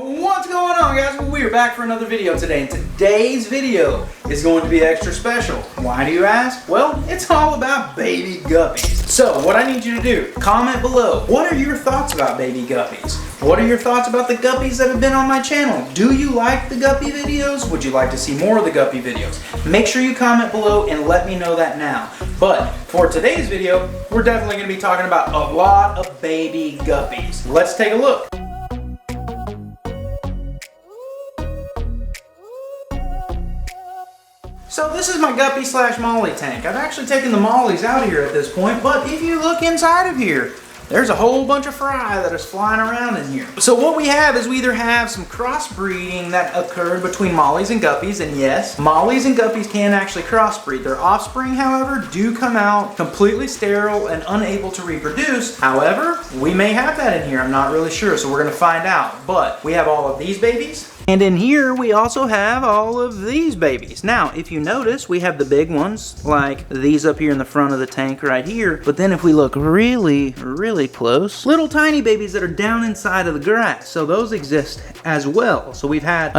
What's going on, guys? Well, we're back for another video today, and today's video is going to be extra special. Why do you ask? Well, it's all about baby guppies. So what I need you to do, comment below. What are your thoughts about baby guppies? What are your thoughts about the guppies that have been on my channel? Do you like the guppy videos? Would you like to see more of the guppy videos? Make sure you comment below and let me know that now. But for today's video, we're definitely going to be talking about a lot of baby guppies. Let's take a look. So this is my guppy slash molly tank. I've actually taken the mollies out of here at this point, but if you look inside of here, there's a whole bunch of fry that is flying around in here. So what we have is we either have some crossbreeding that occurred between mollies and guppies, and yes, mollies and guppies can actually crossbreed. Their offspring, however, do come out completely sterile and unable to reproduce. However, we may have that in here. I'm not really sure, so we're gonna find out. But we have all of these babies. And in here, we also have all of these babies. Now, if you notice, we have the big ones, like these up here in the front of the tank right here. But then if we look really, really close, little tiny babies that are down inside of the grass. So those exist as well. So we've had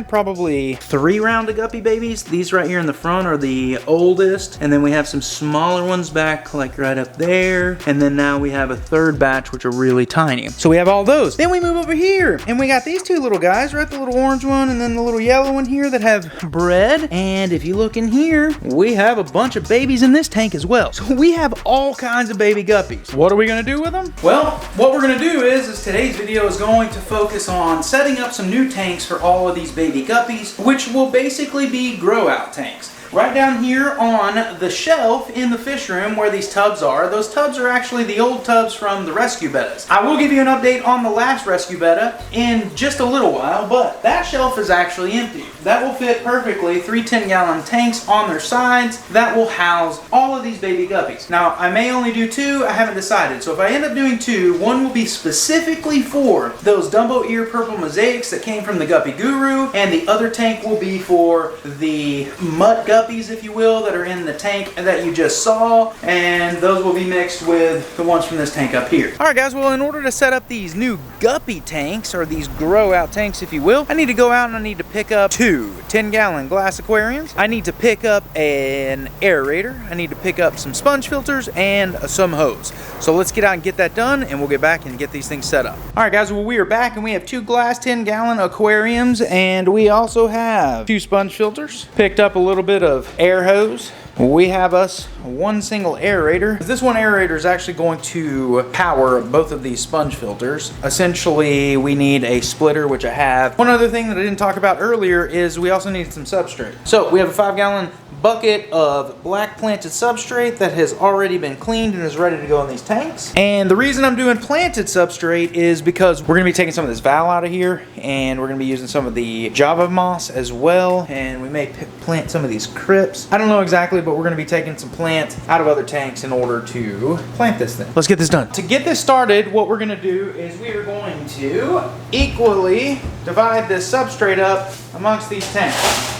probably 3 rounded guppy babies. These right here in the front are the oldest. And then we have some smaller ones back, like right up there. And then now we have a third batch, which are really tiny. So we have all those. Then we move over here, and we got these 2 little guys. Right, the little orange one and then the little yellow one here that have bred. And if you look in here, we have a bunch of babies in this tank as well. So we have all kinds of baby guppies. What are we gonna do with them? Well, what we're gonna do is today's video is going to focus on setting up some new tanks for all of these baby guppies, which will basically be grow out tanks. Right down here on the shelf in the fish room where these tubs are, those tubs are actually the old tubs from the rescue bettas. I will give you an update on the last rescue betta in just a little while, but that shelf is actually empty. That will fit perfectly 3 10-gallon tanks on their sides that will house all of these baby guppies. Now, I may only do 2, I haven't decided. So if I end up doing 2, one will be specifically for those Dumbo ear purple mosaics that came from the Guppy Guru, and the other tank will be for the mutt guppies, if you will, that are in the tank that you just saw, and those will be mixed with the ones from this tank up here. Alright guys, well, in order to set up these new guppy tanks, or these grow out tanks if you will, I need to go out and I need to pick up 2 10-gallon glass aquariums. I need to pick up an aerator. I need to pick up some sponge filters and some hose. So let's get out and get that done, and we'll get back and get these things set up. Alright guys, well, we are back and we have 2 glass 10-gallon aquariums, and we also have 2 sponge filters. Picked up a little bit of air hose. We have us 1 single aerator. This one aerator is actually going to power both of these sponge filters. Essentially, we need a splitter, which I have. One other thing that I didn't talk about earlier is we also need some substrate. So we have a 5-gallon bucket of black planted substrate that has already been cleaned and is ready to go in these tanks. And the reason I'm doing planted substrate is because we're gonna be taking some of this val out of here, and we're gonna be using some of the Java moss as well, and we may plant some of these crypts. I don't know exactly, but we're gonna be taking some plant out of other tanks in order to plant this thing. Let's get this done. To get this started, what we're gonna do is we are going to equally divide this substrate up amongst these tanks.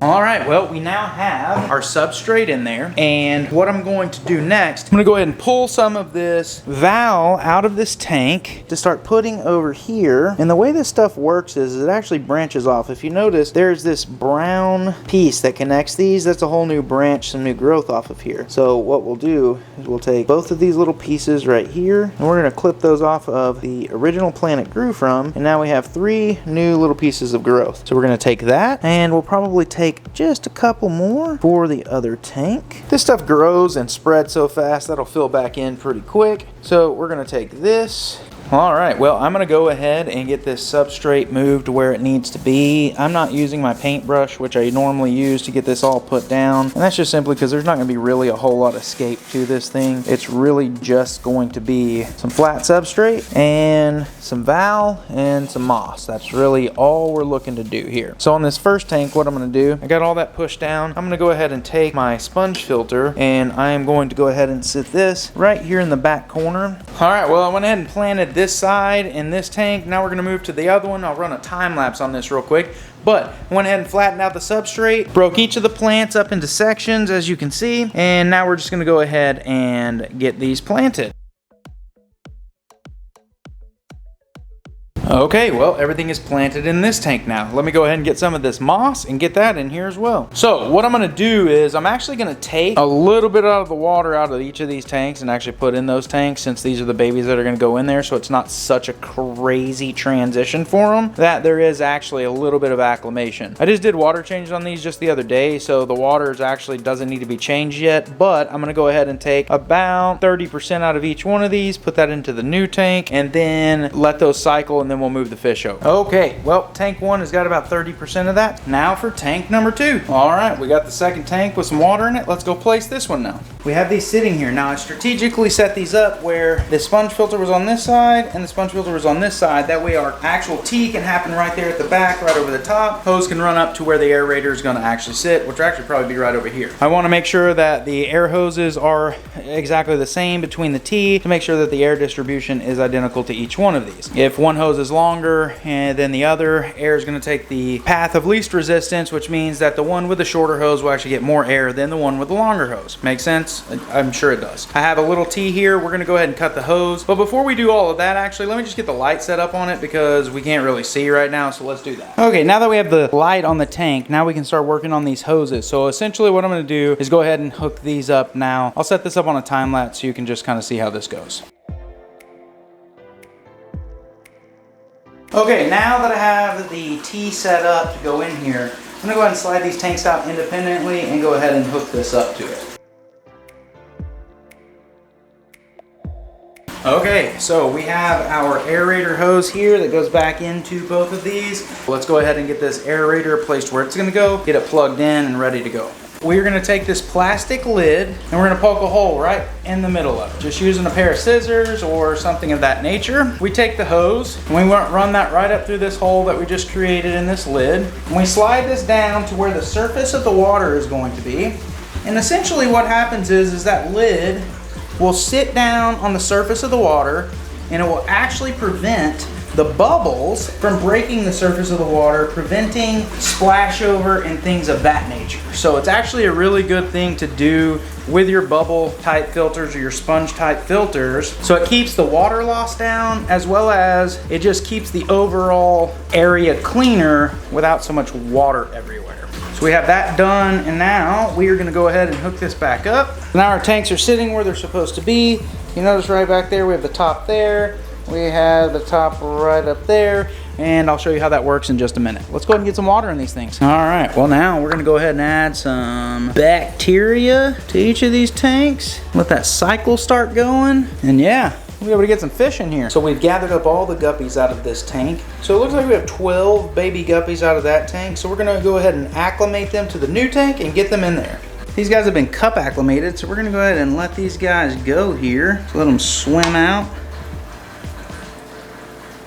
Alright, well, we now have our substrate in there, and what I'm going to do next, I'm going to go ahead and pull some of this val out of this tank to start putting over here. And the way this stuff works is it actually branches off. If you notice, there's this brown piece that connects these. That's a whole new branch, some new growth off of here. So what we'll do is we'll take both of these little pieces right here, and we're going to clip those off of the original plant it grew from, and now we have 3 new little pieces of growth. So we're going to take that, and we'll probably take just a couple more for the other tank. This stuff grows and spreads so fast that'll fill back in pretty quick. So we're gonna take this. Alright, well, I'm going to go ahead and get this substrate moved where it needs to be. I'm not using my paintbrush, which I normally use to get this all put down. And that's just simply because there's not going to be really a whole lot of scape to this thing. It's really just going to be some flat substrate and some val and some moss. That's really all we're looking to do here. So on this first tank, what I'm going to do, I got all that pushed down. I'm going to go ahead and take my sponge filter, and I am going to go ahead and sit this right here in the back corner. Alright, well, I went ahead and planted this side in this tank. Now we're going to move to the other one. I'll run a time lapse on this real quick. But I went ahead and flattened out the substrate, broke each of the plants up into sections, as you can see, and now we're just going to go ahead and get these planted. Okay, well, everything is planted in this tank now. Let me go ahead and get some of this moss and get that in here as well. So what I'm gonna do is I'm actually gonna take a little bit out of the water out of each of these tanks and actually put in those tanks, since these are the babies that are gonna go in there, so it's not such a crazy transition for them, that there is actually a little bit of acclimation. I just did water changes on these just the other day, so the water actually doesn't need to be changed yet, but I'm gonna go ahead and take about 30% out of each one of these, put that into the new tank, and then let those cycle, and then we'll move the fish over. Okay, well, tank 1 has got about 30% of that. Now for tank number 2. All right, we got the second tank with some water in it. Let's go place this one now. We have these sitting here. Now I strategically set these up where the sponge filter was on this side and the sponge filter was on this side. That way our actual tea can happen right there at the back, right over the top. Hose can run up to where the aerator is gonna actually sit, which will actually probably be right over here. I wanna make sure that the air hoses are exactly the same between the tea to make sure that the air distribution is identical to each one of these. If one hose is longer than the other, air is going to take the path of least resistance, which means that the one with the shorter hose will actually get more air than the one with the longer hose. Make sense? I'm sure it does. I have a little T here. We're going to go ahead and cut the hose. But before we do all of that, actually, let me just get the light set up on it because we can't really see right now, so let's do that. Okay, now that we have the light on the tank, now we can start working on these hoses. So essentially what I'm going to do is go ahead and hook these up now. I'll set this up on a time lapse so you can just kind of see how this goes. Okay, now that I have the T set up to go in here, I'm gonna go ahead and slide these tanks out independently and go ahead and hook this up to it. Okay, so we have our aerator hose here that goes back into both of these. Let's go ahead and get this aerator placed where it's gonna go, get it plugged in and ready to go. We're gonna take this plastic lid and we're gonna poke a hole right in the middle of it. Just using a pair of scissors or something of that nature. We take the hose and we run that right up through this hole that we just created in this lid. And we slide this down to where the surface of the water is going to be. And essentially what happens is that lid will sit down on the surface of the water and it will actually prevent the bubbles from breaking the surface of the water, preventing splash over and things of that nature. So it's actually a really good thing to do with your bubble type filters or your sponge type filters. So it keeps the water loss down, as well as it just keeps the overall area cleaner without so much water everywhere. So we have that done, and now we are gonna go ahead and hook this back up. Now our tanks are sitting where they're supposed to be. You notice right back there, we have the top there. We have the top right up there, and I'll show you how that works in just a minute. Let's go ahead and get some water in these things. All right, well now we're gonna go ahead and add some bacteria to each of these tanks. Let that cycle start going, and yeah, we'll be able to get some fish in here. So we've gathered up all the guppies out of this tank. So it looks like we have 12 baby guppies out of that tank. So we're gonna go ahead and acclimate them to the new tank and get them in there. These guys have been cup acclimated, so we're gonna go ahead and let these guys go here. So let them swim out.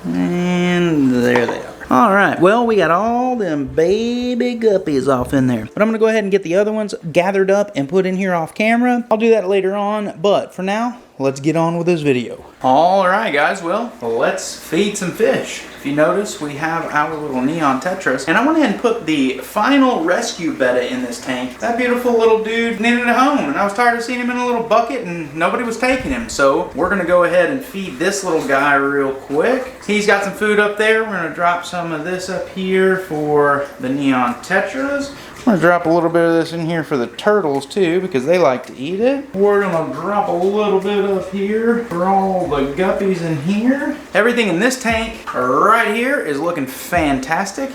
And there they are. All right, well, we got all them baby guppies off in there. But I'm gonna go ahead and get the other ones gathered up and put in here off camera. I'll do that later on, but for now, let's get on with this video. All right, guys, well, let's feed some fish. If you notice, we have our little neon tetras, and I went ahead and put the final rescue Betta in this tank. That beautiful little dude needed a home, and I was tired of seeing him in a little bucket, and nobody was taking him. So we're gonna go ahead and feed this little guy real quick. He's got some food up there. We're gonna drop some of this up here for the neon tetras. I'm gonna drop a little bit of this in here for the turtles too, because they like to eat it. We're gonna drop a little bit up here for all the guppies in here. Everything in this tank right here is looking fantastic.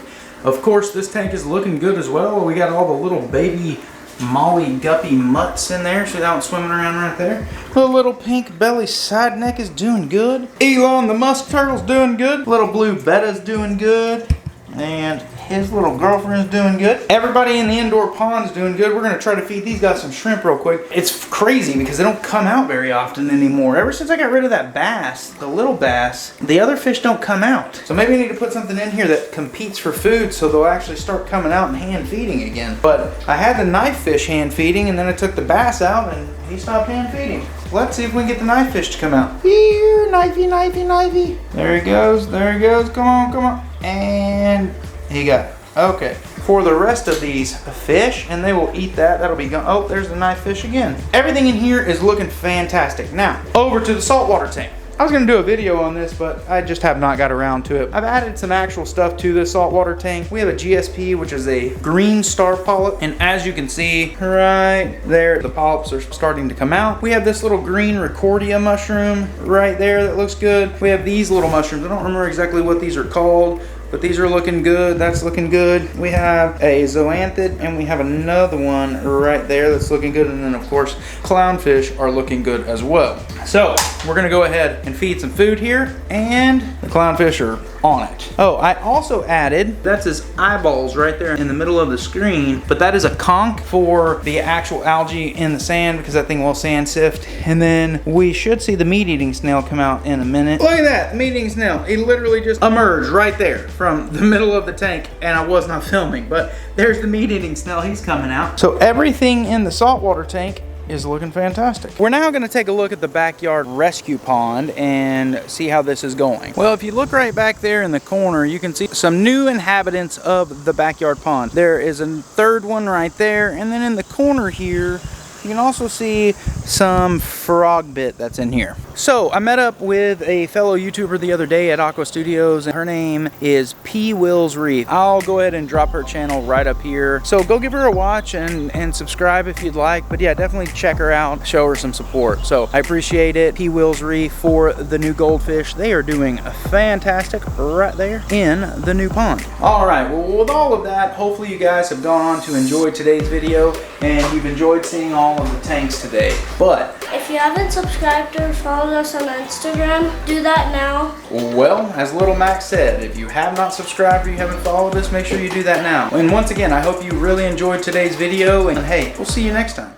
Of course, this tank is looking good as well. We got all the little baby molly guppy mutts in there. See that one swimming around right there? The little pink belly side neck is doing good. Elon the musk turtle's doing good. Little blue Betta's doing good. And his little girlfriend's doing good. Everybody in the indoor pond's doing good. We're gonna try to feed these guys some shrimp real quick. It's crazy because they don't come out very often anymore. Ever since I got rid of that bass, the little bass, the other fish don't come out. So maybe I need to put something in here that competes for food so they'll actually start coming out and hand feeding again. But I had the knife fish hand feeding, and then I took the bass out and he stopped hand feeding. Let's see if we can get the knife fish to come out. Here, knifey, knifey, knifey. There he goes, there he goes. Come on, come on. And he got it. Okay. For the rest of these fish, and they will eat that. That'll be gone. Oh, there's the knife fish again. Everything in here is looking fantastic. Now, over to the saltwater tank. I was gonna do a video on this, but I just have not got around to it. I've added some actual stuff to this saltwater tank. We have a GSP, which is a green star polyp. And as you can see right there, the polyps are starting to come out. We have this little green Recordia mushroom right there that looks good. We have these little mushrooms. I don't remember exactly what these are called, but these are looking good. That's looking good. We have a zoanthid, and we have another one right there that's looking good. And then of course, clownfish are looking good as well. So we're gonna go ahead and feed some food here, and the clownfish are on it. Oh, I also added, that's his eyeballs right there in the middle of the screen, but that is a conch for the actual algae in the sand, because that thing will sand sift. And then we should see the meat-eating snail come out in a minute. Look at that, meat-eating snail. He literally just emerged right there from the middle of the tank, and I was not filming, but there's the meat-eating snail. He's coming out. So everything in the saltwater tank is looking fantastic. We're now going to take a look at the backyard rescue pond and see how this is going. Well, if you look right back there in the corner, you can see some new inhabitants of the backyard pond. There is a third one right there, and then in the corner here, you can also see some frog bit that's in here. So I met up with a fellow YouTuber the other day at Aqua Studios, and her name is P. Wills Reef. I'll go ahead and drop her channel right up here. So go give her a watch and subscribe if you'd like. But yeah, definitely check her out, show her some support. So I appreciate it. P. Wills Reef for the new goldfish. They are doing fantastic right there in the new pond. All right, well, with all of that, hopefully you guys have gone on to enjoy today's video and you've enjoyed seeing all of the tanks today. But if you haven't subscribed or followed us on Instagram, do that now. Well, as Little Max said, if you have not subscribed or you haven't followed us, make sure you do that now. And once again, I hope you really enjoyed today's video, and hey, we'll see you next time.